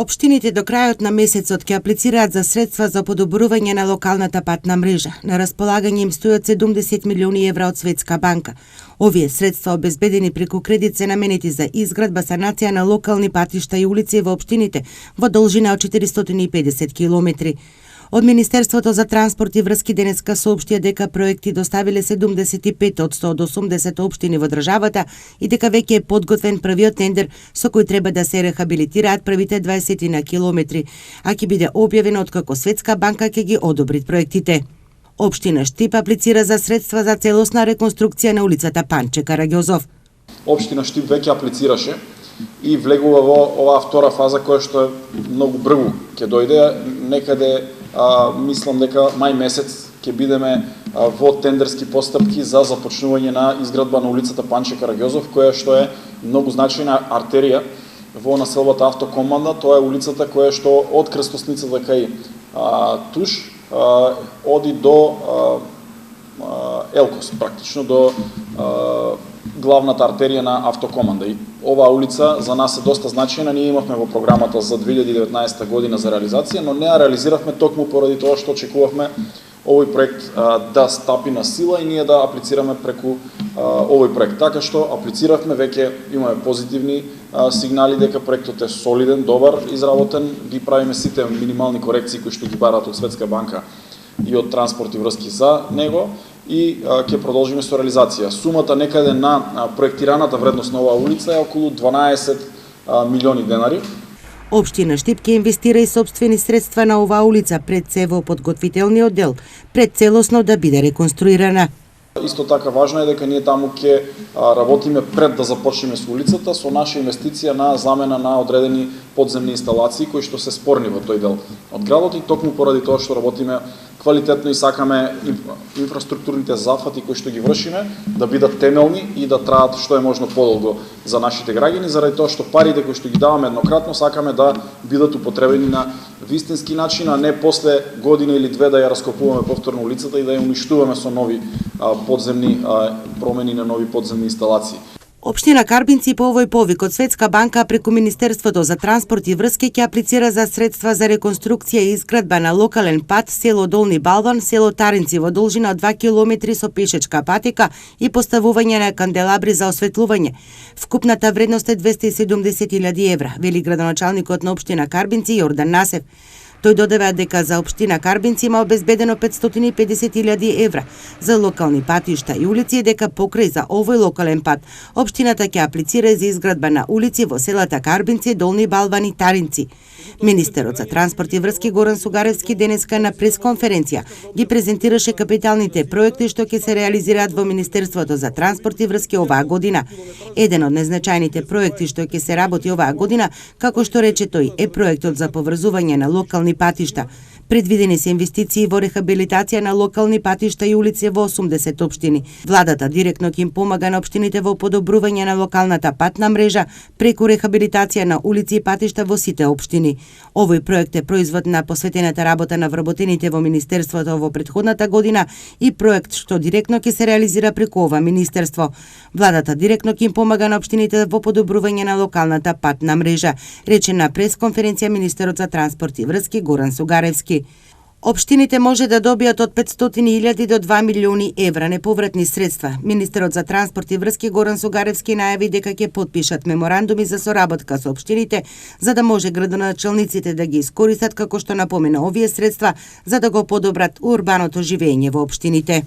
Општините до крајот на месецот ќе аплицираат за средства за подобрување на локалната патна мрежа. На располагање им стојат 70 милиони евра од Светска банка. Овие средства обезбедени преку кредит се наменети за изградба, санација на локални патишта и улици во општините во должина од 450 километри. Од Министерството за транспорт и врски денеска соопштија дека проекти доставиле 75 од 180 општини во државата и дека веќе е подготвен првиот тендер со кој треба да се рехабилитираат првите 20 на километри, а ќе биде објавено откако Светска банка ќе ги одобри проектите. Општина Штип аплицира за средства за целосна реконструкција на улицата Панче Караѓозов. Општина Штип веќе аплицираше и влегува во оваа втора фаза која што многу брзо ќе дојде, некаде мислам дека мај месец ќе бидеме во тендерски постапки за започнување на изградба на улицата Панче Караѓозов, која што е многу значајна артерија во населбата Автокоманда. Тоа е улицата која што од крстосницата кај Туш оди до Елкос, практично до главната артерија на Автокоманда. И оваа улица за нас е доста значајна. Ние имавме во програмата за 2019 година за реализација, но не ја реализиравме токму поради тоа што очекувавме овој проект да стапи на сила и ние да аплицираме преку овој проект. Така што аплициравме, веќе имаме позитивни сигнали дека проектот е солиден, добар, изработен, ги правиме сите минимални корекции кои што ги бараат од Светска банка и од транспорт и врски за него и ќе продолжиме со реализација. Сумата некаде на проектираната вредност на оваа улица е околу 12 милиони денари. Општина Штип ќе инвестира и сопствени средства на оваа улица пред се во подготвителниот дел, пред целосно да биде реконструирана. Исто така важно е дека ние таму ќе работиме пред да започнеме со улицата со наша инвестиција на замена на одредени подземни инсталации кои што се спорни во тој дел од градот и токму поради тоа што работиме квалитетно и сакаме инфраструктурните зафати кои што ги вршиме да бидат темелни и да траат што е можно подолго за нашите граѓани, заради тоа што парите кои што ги даваме еднократно сакаме да бидат употребени на вистински начин, а не после година или две да ја раскопуваме повторно улицата и да ја уништуваме со нови подземни промени на нови подземни инсталации. Општина Карбинци по овој повик од Светска банка преку Министерството за транспорт и врски ќе аплицира за средства за реконструкција и изградба на локален пат село Долни Балван, село Таринци во должина од 2 километри со пешечка патека и поставување на канделабри за осветлување. Вкупната вредност е 270.000 евра, вели градоначалникот на општина Карбинци Јордан Насев. Тој додава дека за општина Карбинци има обезбедено 550.000 евра за локални патишта и улици и дека покрај за овој локален пат општината ќе аплицира за изградба на улици во селата Карбинци, Долни Балван и Таринци. Министерот за транспорт и врски Горан Сугаревски денеска на пресконференција ги презентираше капиталните проекти што ќе се реализираат во Министерството за транспорт и врски оваа година. Еден од незначајните проекти што ќе се работи оваа година, како што рече тој, е проектот за поврзување на локални патишта. Предвидени се инвестиции во рехабилитација на локални патишта и улици во 80 општини. Владата директно ќе им помага на општините во подобрување на локалната патна мрежа преку рехабилитација на улици и патишта во сите општини. Овој проект е производ на посветената работа на вработените во Министерството во претходната година и проект што директно ќе се реализира преку ова Министерство. Владата директно ќе им помага на општините во подобрување на локалната патна мрежа, рече на пресконференција министерот за транспорт и врски Горан Сугаревски. Општините може да добијат од 500.000 до 2 милиони евра неповратни средства. Министерот за транспорт и врски Горан Сугаревски најави дека ќе потпишат меморандуми за соработка со општините, за да може градоначалниците да ги искористат, како што напомена, овие средства за да го подобрат урбаното живење во општините.